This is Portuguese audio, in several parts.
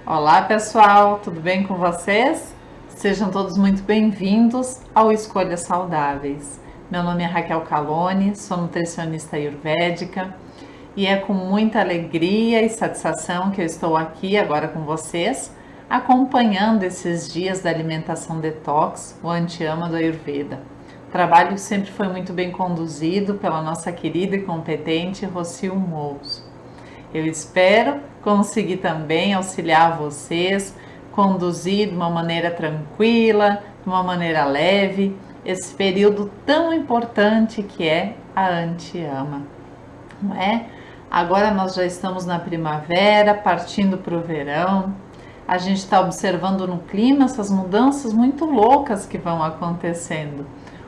Olá pessoal, tudo bem com vocês? Sejam todos muito bem-vindos ao Escolhas Saudáveis. Meu nome é Raquel Calone, sou nutricionista ayurvédica e é com muita alegria e satisfação que eu estou aqui agora com vocês, acompanhando esses dias da alimentação detox, o Anti-Ama do Ayurveda. O trabalho sempre foi muito bem conduzido pela nossa querida e competente Rocio Mouros. Eu espero conseguir também auxiliar vocês, conduzir de uma maneira tranquila, de uma maneira leve, esse período tão importante que é a Anti-Ama, não é? Agora nós já estamos na primavera, partindo para o verão, a gente está observando no clima essas mudanças muito loucas que vão acontecendo.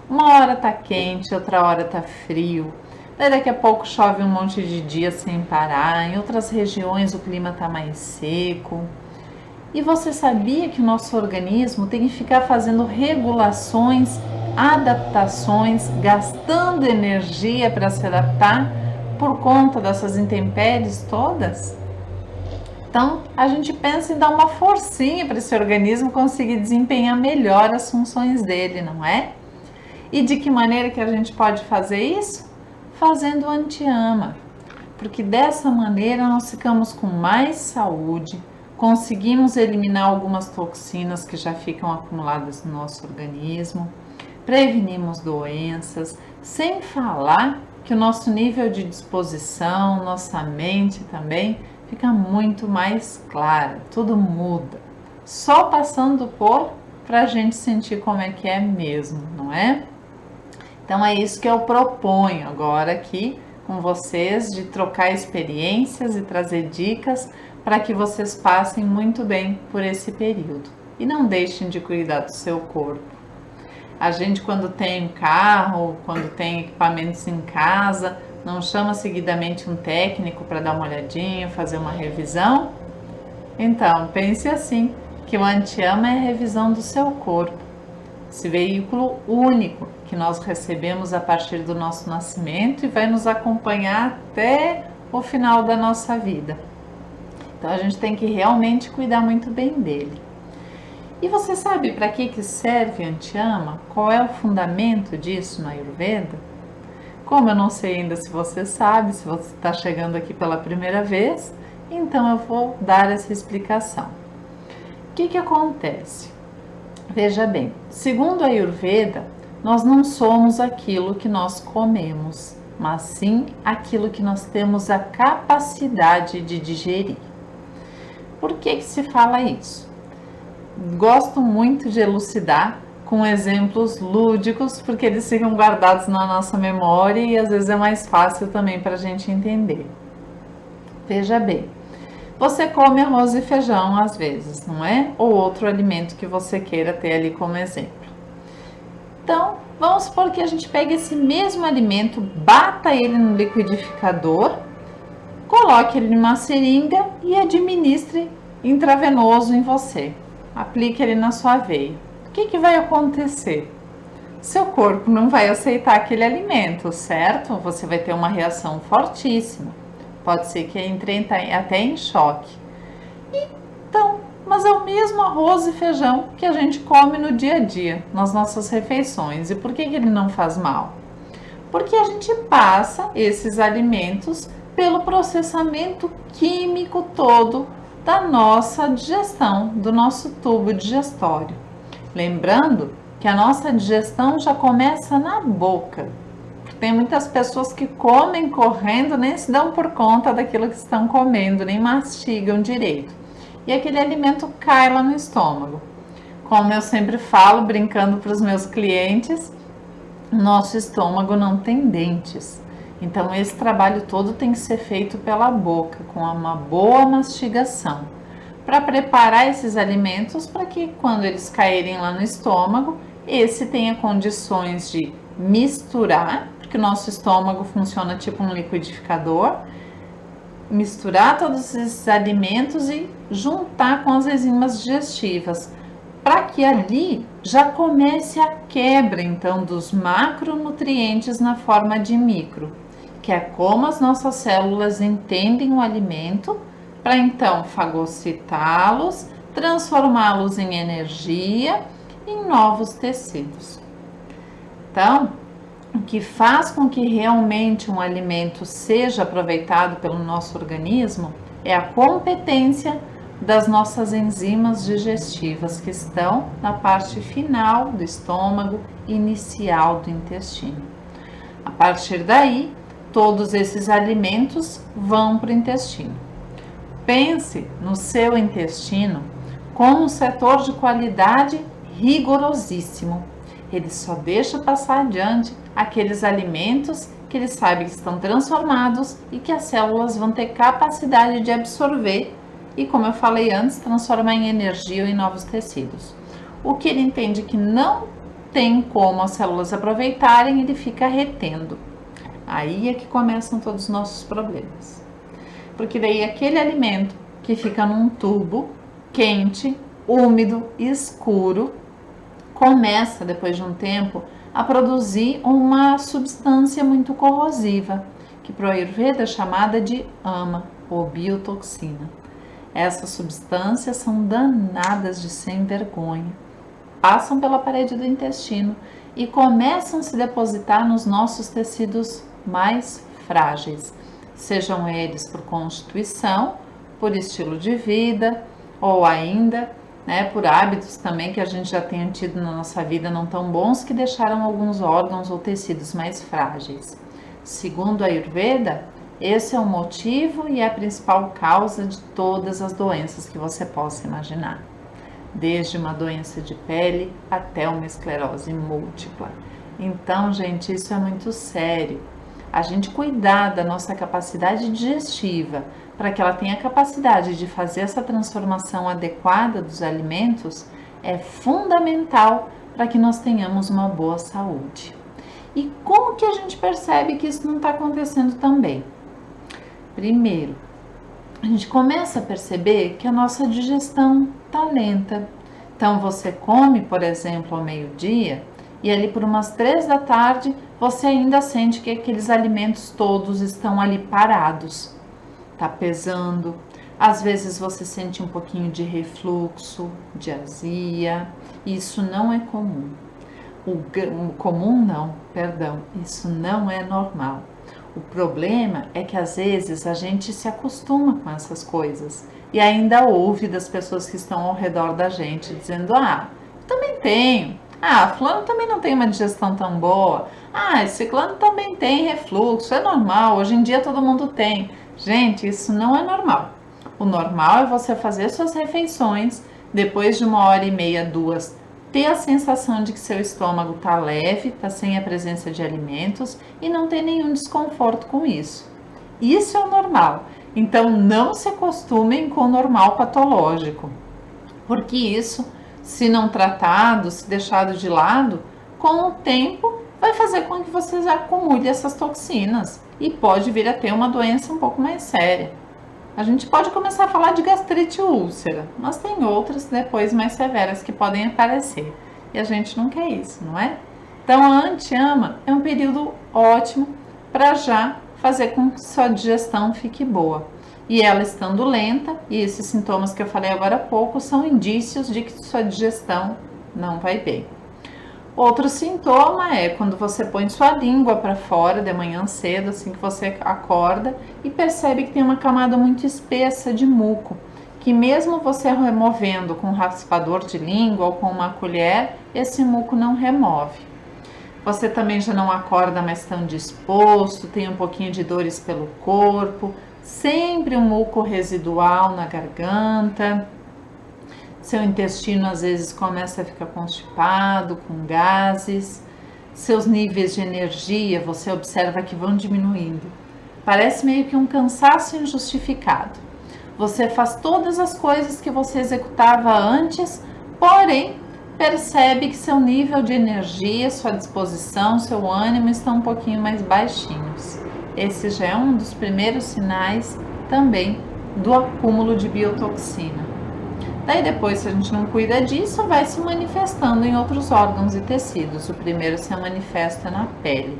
Uma hora está quente, outra hora está frio. Daí daqui a pouco chove um monte de dias sem parar, em outras regiões o clima está mais seco. E você sabia que o nosso organismo tem que ficar fazendo regulações, adaptações, gastando energia para se adaptar por conta dessas intempéries todas? Então a gente pensa em dar uma forcinha para esse organismo conseguir desempenhar melhor as funções dele, não é? E de que maneira que a gente pode fazer isso? Fazendo o Anti-Ama, porque dessa maneira nós ficamos com mais saúde, conseguimos eliminar algumas toxinas que já ficam acumuladas no nosso organismo, prevenimos doenças, sem falar que o nosso nível de disposição, nossa mente também fica muito mais clara, tudo muda. Só passando por para a gente sentir como é que é mesmo, não é? Então é isso que eu proponho agora aqui com vocês, de trocar experiências e trazer dicas para que vocês passem muito bem por esse período. E não deixem de cuidar do seu corpo. A gente, quando tem um carro, quando tem equipamentos em casa, não chama seguidamente um técnico para dar uma olhadinha, fazer uma revisão? Então, pense assim, que o Anti-Ama é a revisão do seu corpo. Esse veículo único que nós recebemos a partir do nosso nascimento e vai nos acompanhar até o final da nossa vida. Então a gente tem que realmente cuidar muito bem dele. E você sabe para que serve Anti-Ama? Qual é o fundamento disso na Ayurveda? Como eu não sei ainda se você sabe, se você está chegando aqui pela primeira vez, então eu vou dar essa explicação. O que acontece? Veja bem, segundo a Ayurveda, nós não somos aquilo que nós comemos, mas sim aquilo que nós temos a capacidade de digerir. Por que se fala isso? Gosto muito de elucidar com exemplos lúdicos, porque eles ficam guardados na nossa memória e às vezes é mais fácil também para a gente entender. Veja bem, você come arroz e feijão às vezes, não é? Ou outro alimento que você queira ter ali como exemplo. Então, vamos supor que a gente pegue esse mesmo alimento, bata ele no liquidificador, coloque ele numa seringa e administre intravenoso em você. Aplique ele na sua veia. O que vai acontecer? Seu corpo não vai aceitar aquele alimento, certo? Você vai ter uma reação fortíssima. Pode ser que entre até em choque. Então, mas é o mesmo arroz e feijão que a gente come no dia a dia, nas nossas refeições. E por que ele não faz mal? Porque a gente passa esses alimentos pelo processamento químico todo da nossa digestão, do nosso tubo digestório. Lembrando que a nossa digestão já começa na boca. Tem muitas pessoas que comem correndo, nem se dão por conta daquilo que estão comendo, nem mastigam direito. E aquele alimento cai lá no estômago. Como eu sempre falo, brincando para os meus clientes, nosso estômago não tem dentes. Então esse trabalho todo tem que ser feito pela boca, com uma boa mastigação, para preparar esses alimentos para que quando eles caírem lá no estômago, esse tenha condições de misturar, porque o nosso estômago funciona tipo um liquidificador, misturar todos esses alimentos e juntar com as enzimas digestivas, para que ali já comece a quebra então dos macronutrientes na forma de micro, que é como as nossas células entendem o alimento para então fagocitá-los, transformá-los em energia, em novos tecidos. Então, o que faz com que realmente um alimento seja aproveitado pelo nosso organismo é a competência das nossas enzimas digestivas, que estão na parte final do estômago, inicial do intestino. A partir daí, todos esses alimentos vão para o intestino. Pense no seu intestino como um setor de qualidade rigorosíssimo. Ele só deixa passar adiante aqueles alimentos que ele sabe que estão transformados e que as células vão ter capacidade de absorver e, como eu falei antes, transformar em energia ou em novos tecidos. O que ele entende que não tem como as células aproveitarem, ele fica retendo. Aí é que começam todos os nossos problemas. Porque daí aquele alimento que fica num tubo quente, úmido, escuro, começa depois de um tempo a produzir uma substância muito corrosiva, que para o Ayurveda é chamada de ama, ou biotoxina. Essas substâncias são danadas de sem vergonha, passam pela parede do intestino e começam a se depositar nos nossos tecidos mais frágeis, sejam eles por constituição, por estilo de vida ou ainda por hábitos também que a gente já tenha tido na nossa vida não tão bons que deixaram alguns órgãos ou tecidos mais frágeis. Segundo a Ayurveda, esse é o motivo e a principal causa de todas as doenças que você possa imaginar, desde uma doença de pele até uma esclerose múltipla. Então, gente, isso é muito sério. A gente cuidar da nossa capacidade digestiva para que ela tenha capacidade de fazer essa transformação adequada dos alimentos é fundamental para que nós tenhamos uma boa saúde. E como que a gente percebe que isso não está acontecendo também? Primeiro, a gente começa a perceber que a nossa digestão está lenta. Então, você come, por exemplo, ao meio-dia e ali por umas 3 da tarde você ainda sente que aqueles alimentos todos estão ali parados. Tá pesando, às vezes você sente um pouquinho de refluxo, de azia, isso não é comum. Isso não é normal. O problema é que às vezes a gente se acostuma com essas coisas e ainda ouve das pessoas que estão ao redor da gente dizendo: eu também tenho, fulano também não tem uma digestão tão boa, esse ciclano também tem refluxo, é normal, hoje em dia todo mundo tem. Gente, isso não é normal. O normal é você fazer suas refeições, depois de 1h30, 2, ter a sensação de que seu estômago está leve, está sem a presença de alimentos e não ter nenhum desconforto com isso. Isso é o normal. Então, não se acostumem com o normal patológico, porque isso, se não tratado, se deixado de lado, com o tempo vai fazer com que vocês acumulem essas toxinas e pode vir a ter uma doença um pouco mais séria. A gente pode começar a falar de gastrite e úlcera, mas tem outras depois mais severas que podem aparecer e a gente não quer isso, não é? Então a anti-ama é um período ótimo para já fazer com que sua digestão fique boa. E ela estando lenta, e esses sintomas que eu falei agora há pouco são indícios de que sua digestão não vai bem. Outro sintoma é quando você põe sua língua para fora de manhã cedo, assim que você acorda, e percebe que tem uma camada muito espessa de muco, que mesmo você removendo com um raspador de língua ou com uma colher, esse muco não remove. Você também já não acorda mais tão disposto, tem um pouquinho de dores pelo corpo, sempre um muco residual na garganta. Seu intestino às vezes começa a ficar constipado, com gases. Seus níveis de energia você observa que vão diminuindo. Parece meio que um cansaço injustificado. Você faz todas as coisas que você executava antes, porém percebe que seu nível de energia, sua disposição, seu ânimo estão um pouquinho mais baixinhos. Esse já é um dos primeiros sinais também do acúmulo de biotoxina. Daí depois, se a gente não cuida disso, vai se manifestando em outros órgãos e tecidos. O primeiro se manifesta na pele.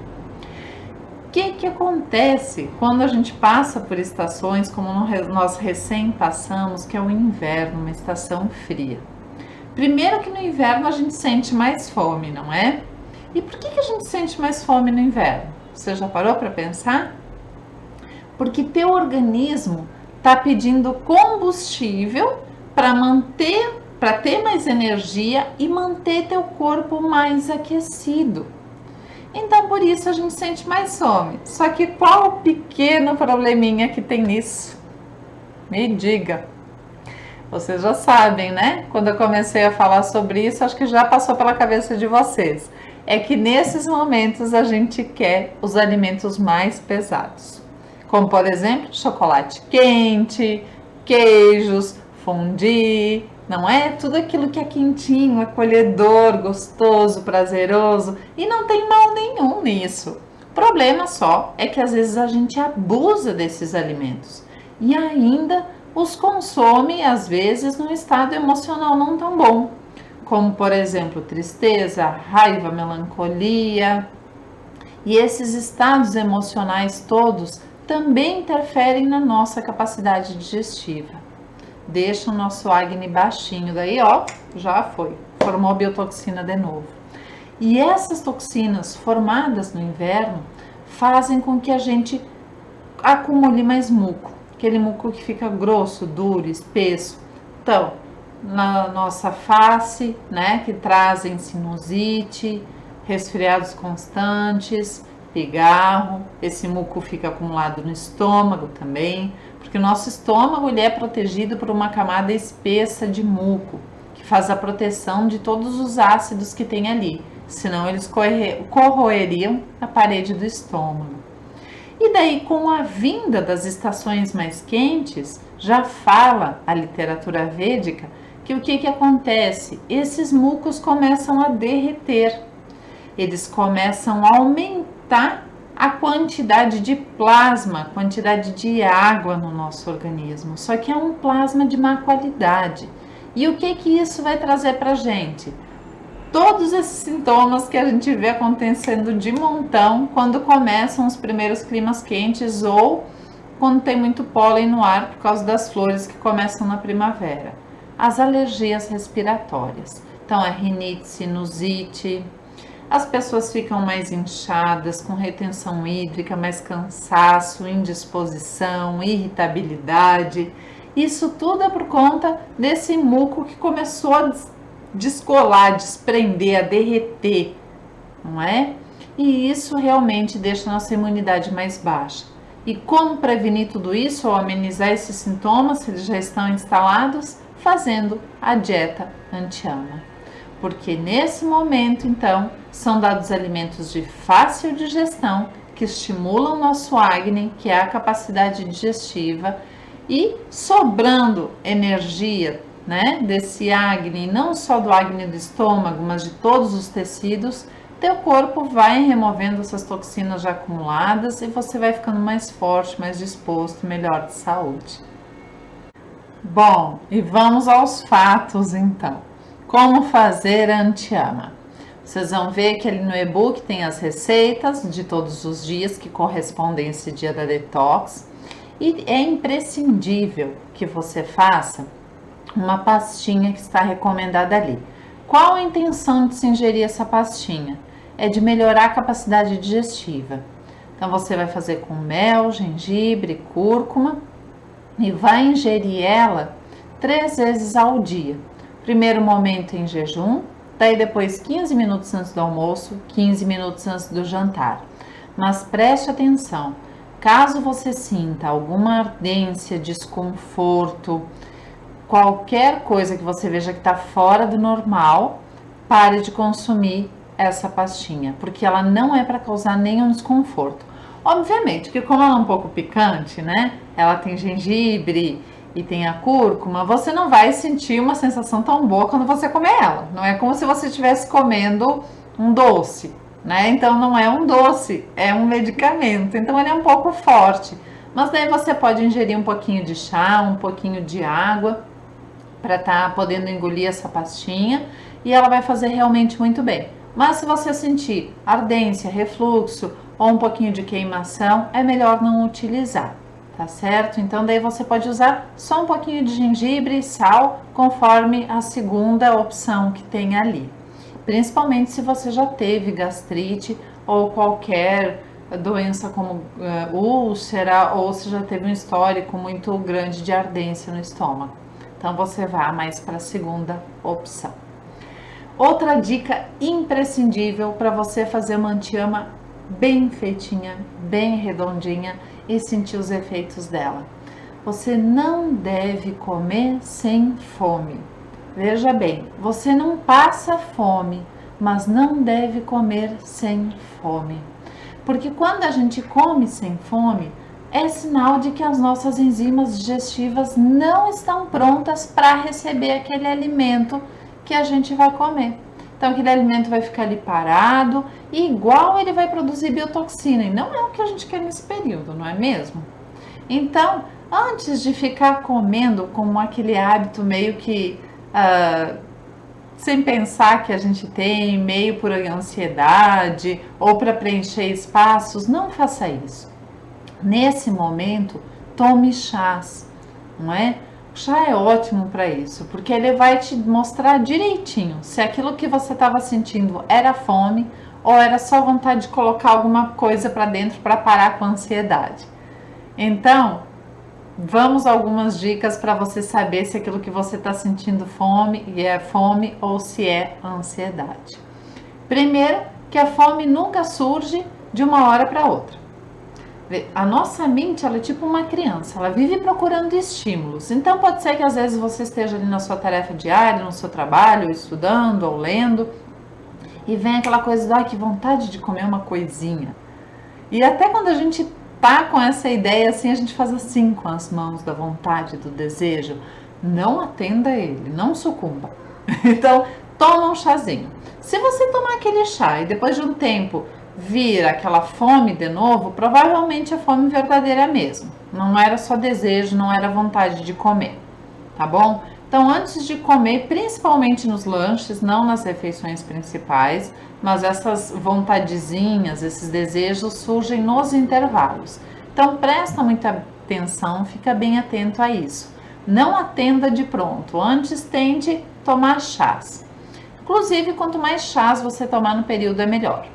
que acontece quando a gente passa por estações como nós recém passamos, que é o inverno, uma estação fria? Primeiro que no inverno a gente sente mais fome, não é? E por que a gente sente mais fome no inverno? Você já parou para pensar? Porque teu organismo está pedindo combustível para ter mais energia e manter teu corpo mais aquecido. Então por isso a gente sente mais fome. Só que qual o pequeno probleminha que tem nisso? Me diga. Vocês já sabem, né? Quando eu comecei a falar sobre isso, acho que já passou pela cabeça de vocês. É que nesses momentos a gente quer os alimentos mais pesados. Como, por exemplo, chocolate quente, queijos, fondue, não é? Tudo aquilo que é quentinho, acolhedor, gostoso, prazeroso. E não tem mal nenhum nisso. O problema só é que às vezes a gente abusa desses alimentos. E ainda os consome, às vezes, num estado emocional não tão bom. Como, por exemplo, tristeza, raiva, melancolia. E esses estados emocionais todos também interferem na nossa capacidade digestiva. Deixa o nosso Agni baixinho, daí ó, já foi, formou biotoxina de novo. E essas toxinas formadas no inverno fazem com que a gente acumule mais muco, aquele muco que fica grosso, duro, espesso. Então, na nossa face, né, que trazem sinusite, resfriados constantes, pigarro, esse muco fica acumulado no estômago também, porque o nosso estômago ele é protegido por uma camada espessa de muco, que faz a proteção de todos os ácidos que tem ali, senão eles corroeriam a parede do estômago. E daí, com a vinda das estações mais quentes, já fala a literatura védica que o que acontece? Esses mucos começam a derreter, eles começam a aumentar a quantidade de plasma, a quantidade de água no nosso organismo. Só que é um plasma de má qualidade. E o que isso vai trazer para a gente? Todos esses sintomas que a gente vê acontecendo de montão quando começam os primeiros climas quentes ou quando tem muito pólen no ar por causa das flores que começam na primavera. As alergias respiratórias. Então, a rinite, sinusite. As pessoas ficam mais inchadas, com retenção hídrica, mais cansaço, indisposição, irritabilidade. Isso tudo é por conta desse muco que começou a descolar, desprender, a derreter, não é? E isso realmente deixa a nossa imunidade mais baixa. E como prevenir tudo isso ou amenizar esses sintomas, se eles já estão instalados? Fazendo a dieta anti-ama. Porque nesse momento, então, são dados alimentos de fácil digestão que estimulam o nosso Agni, que é a capacidade digestiva, e sobrando energia, né, desse Agni, não só do Agni do estômago, mas de todos os tecidos, teu corpo vai removendo essas toxinas já acumuladas e você vai ficando mais forte, mais disposto, melhor de saúde. Bom, e vamos aos fatos então. Como fazer anti-ama? Vocês vão ver que ali no e-book tem as receitas de todos os dias que correspondem a esse dia da detox. E é imprescindível que você faça uma pastinha que está recomendada ali. Qual a intenção de se ingerir essa pastinha? É de melhorar a capacidade digestiva. Então você vai fazer com mel, gengibre, cúrcuma e vai ingerir ela 3 vezes ao dia. Primeiro momento em jejum, daí depois 15 minutos antes do almoço, 15 minutos antes do jantar. Mas preste atenção, caso você sinta alguma ardência, desconforto, qualquer coisa que você veja que está fora do normal, pare de consumir essa pastinha, porque ela não é para causar nenhum desconforto. Obviamente que como ela é um pouco picante, né? Ela tem gengibre e tem a cúrcuma, você não vai sentir uma sensação tão boa quando você comer ela. Não é como se você estivesse comendo um doce, né? Então não é um doce, é um medicamento. Então ele é um pouco forte. Mas daí você pode ingerir um pouquinho de chá, um pouquinho de água, para estar podendo engolir essa pastinha e ela vai fazer realmente muito bem. Mas se você sentir ardência, refluxo ou um pouquinho de queimação, é melhor não utilizar, tá certo? Então daí você pode usar só um pouquinho de gengibre e sal, conforme a segunda opção que tem ali. Principalmente se você já teve gastrite ou qualquer doença como úlcera, ou se já teve um histórico muito grande de ardência no estômago. Então você vá mais para a segunda opção. Outra dica imprescindível para você fazer uma antiama bem feitinha, bem redondinha e sentir os efeitos dela. Você não deve comer sem fome. Veja bem, você não passa fome, mas não deve comer sem fome. Porque quando a gente come sem fome, é sinal de que as nossas enzimas digestivas não estão prontas para receber aquele alimento que a gente vai comer. Então aquele alimento vai ficar ali parado e igual ele vai produzir biotoxina, e não é o que a gente quer nesse período, não é mesmo? Então, antes de ficar comendo com aquele hábito meio que sem pensar que a gente tem, meio por ansiedade ou para preencher espaços, não faça isso. Nesse momento, tome chás, não é? O chá é ótimo para isso, porque ele vai te mostrar direitinho se aquilo que você estava sentindo era fome ou era só vontade de colocar alguma coisa para dentro para parar com a ansiedade. Então, vamos a algumas dicas para você saber se aquilo que você está sentindo fome é fome ou se é ansiedade. Primeiro, que a fome nunca surge de uma hora para outra. A nossa mente, ela é tipo uma criança, ela vive procurando estímulos. Então pode ser que às vezes você esteja ali na sua tarefa diária, no seu trabalho, estudando ou lendo, e vem aquela coisa de, ai, que vontade de comer uma coisinha. E até quando a gente tá com essa ideia assim, a gente faz assim com as mãos da vontade, do desejo. Não atenda ele, não sucumba. Então, toma um chazinho. Se você tomar aquele chá e depois de um tempo vir aquela fome de novo, provavelmente é fome verdadeira mesmo. Não era só desejo, não era vontade de comer, tá bom? Então, antes de comer, principalmente nos lanches, não nas refeições principais, mas essas vontadezinhas, esses desejos surgem nos intervalos. Então, presta muita atenção, fica bem atento a isso. Não atenda de pronto, antes tente tomar chás. Inclusive, quanto mais chás você tomar no período é melhor,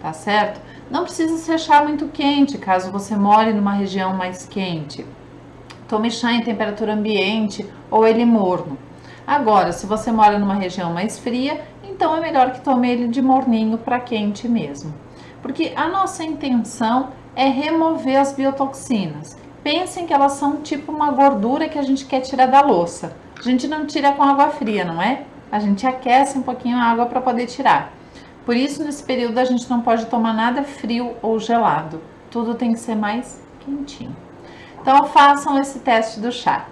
tá certo? Não precisa ser chá muito quente, caso você more numa região mais quente. Tome chá em temperatura ambiente ou ele morno. Agora, se você mora numa região mais fria, então é melhor que tome ele de morninho para quente mesmo. Porque a nossa intenção é remover as biotoxinas. Pensem que elas são tipo uma gordura que a gente quer tirar da louça. A gente não tira com água fria, não é? A gente aquece um pouquinho a água para poder tirar. Por isso, nesse período, a gente não pode tomar nada frio ou gelado. Tudo tem que ser mais quentinho. Então, façam esse teste do chá.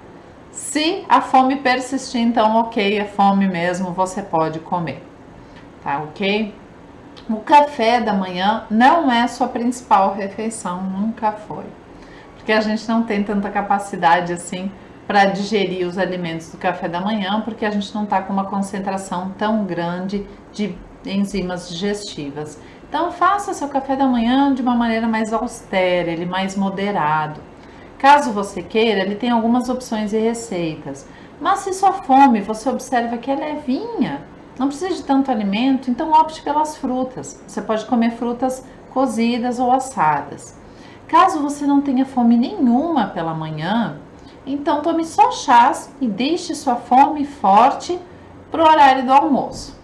Se a fome persistir, então, ok, é fome mesmo, você pode comer. Tá, ok? O café da manhã não é sua principal refeição, nunca foi. Porque a gente não tem tanta capacidade assim para digerir os alimentos do café da manhã, porque a gente não está com uma concentração tão grande de enzimas digestivas. Então, faça seu café da manhã de uma maneira mais austera, ele mais moderado. Caso você queira, ele tem algumas opções e receitas. Mas se sua fome, você observa que é levinha, não precisa de tanto alimento, então opte pelas frutas. Você pode comer frutas cozidas ou assadas. Caso você não tenha fome nenhuma pela manhã, então tome só chás e deixe sua fome forte para o horário do almoço.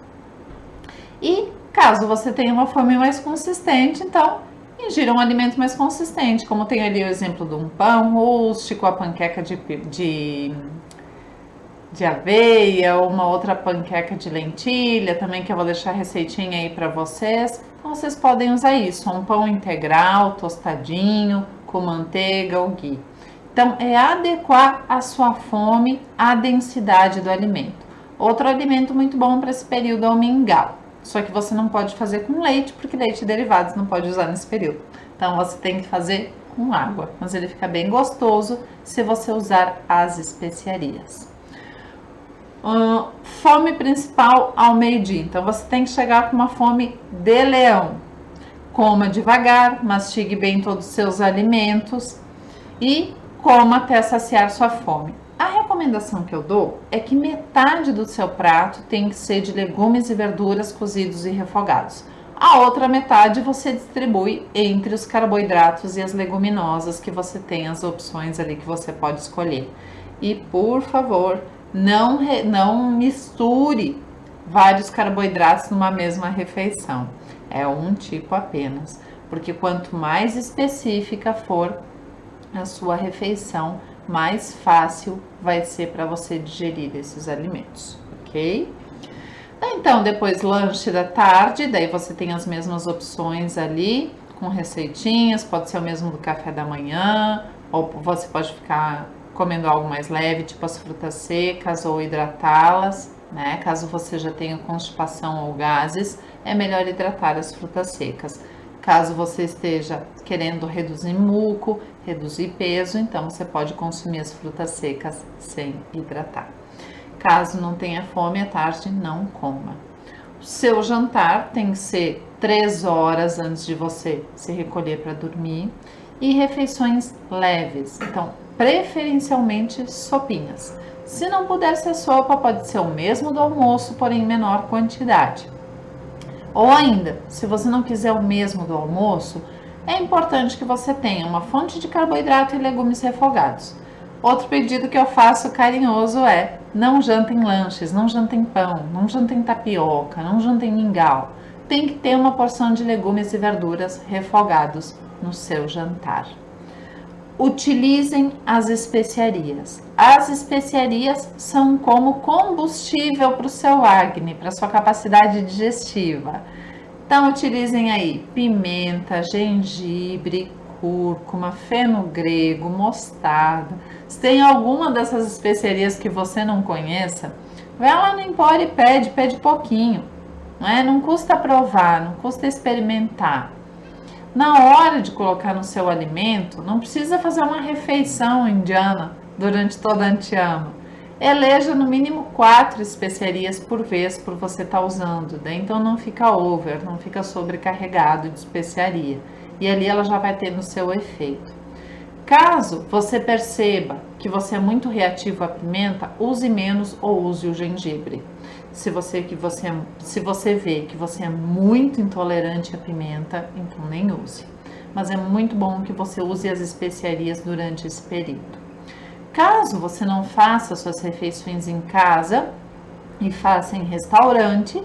E caso você tenha uma fome mais consistente, então ingira um alimento mais consistente, como tem ali o exemplo de um pão rústico, a panqueca de aveia, ou uma outra panqueca de lentilha, também que eu vou deixar a receitinha aí para vocês. Então vocês podem usar isso, um pão integral, tostadinho, com manteiga ou ghee. Então é adequar a sua fome à densidade do alimento. Outro alimento muito bom para esse período é o mingau. Só que você não pode fazer com leite, porque leite e derivados não pode usar nesse período. Então você tem que fazer com água, mas ele fica bem gostoso se você usar as especiarias. Fome principal ao meio-dia. Então você tem que chegar com uma fome de leão. Coma devagar, mastigue bem todos os seus alimentos e coma até saciar sua fome. A recomendação que eu dou é que metade do seu prato tem que ser de legumes e verduras cozidos e refogados. A outra metade você distribui entre os carboidratos e as leguminosas, que você tem as opções ali que você pode escolher. E por favor, não misture vários carboidratos numa mesma refeição. É um tipo apenas, porque quanto mais específica for a sua refeição, mais fácil vai ser para você digerir esses alimentos, ok? Então, depois lanche da tarde, daí você tem as mesmas opções ali, com receitinhas, pode ser o mesmo do café da manhã, ou você pode ficar comendo algo mais leve, tipo as frutas secas, ou hidratá-las, né? Caso você já tenha constipação ou gases, é melhor hidratar as frutas secas. Caso você esteja querendo reduzir muco, reduzir peso, então você pode consumir as frutas secas sem hidratar. Caso não tenha fome à tarde, não coma. O seu jantar tem que ser 3 horas antes de você se recolher para dormir e refeições leves, então preferencialmente sopinhas. Se não puder ser sopa, pode ser o mesmo do almoço, porém em menor quantidade. Ou ainda, se você não quiser o mesmo do almoço, é importante que você tenha uma fonte de carboidrato e legumes refogados. Outro pedido que eu faço carinhoso é: não jantem lanches, não jantem pão, não jantem tapioca, não jantem mingau. Tem que ter uma porção de legumes e verduras refogados no seu jantar. Utilizem as especiarias. As especiarias são como combustível para o seu acne, para a sua capacidade digestiva. Então, utilizem aí pimenta, gengibre, cúrcuma, fenogrego, mostarda. Se tem alguma dessas especiarias que você não conheça, vai lá no Empório e pede pouquinho. Não custa provar, não custa experimentar. Na hora de colocar no seu alimento, não precisa fazer uma refeição indiana durante toda a antiama. Eleja no mínimo 4 especiarias por vez por você estar usando, né? Então não fica over, não fica sobrecarregado de especiaria. E ali ela já vai ter no seu efeito. Caso você perceba que você é muito reativo à pimenta, use menos ou use o gengibre. Se você vê que você é muito intolerante à pimenta, então nem use. Mas é muito bom que você use as especiarias durante esse período. Caso você não faça suas refeições em casa e faça em restaurante,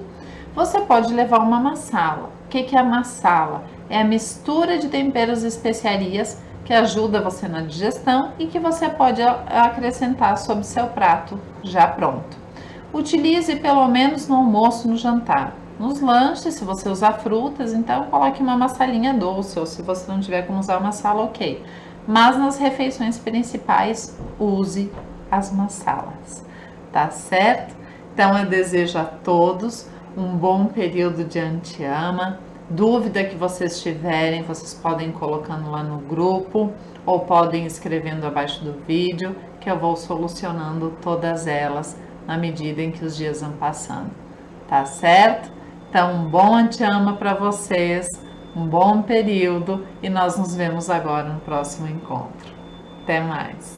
você pode levar uma massala. O que é a massala? É a mistura de temperos e especiarias que ajuda você na digestão e que você pode acrescentar sobre seu prato já pronto. Utilize pelo menos no almoço, no jantar. Nos lanches, se você usar frutas, então coloque uma massalinha doce, ou se você não tiver como usar uma massala, ok. Mas nas refeições principais, use as massalas, tá certo? Então eu desejo a todos um bom período de antiama. Dúvida que vocês tiverem, vocês podem ir colocando lá no grupo ou podem ir escrevendo abaixo do vídeo, que eu vou solucionando todas elas na medida em que os dias vão passando, tá certo? Então, um bom antiama para vocês, um bom período e nós nos vemos agora no próximo encontro. Até mais!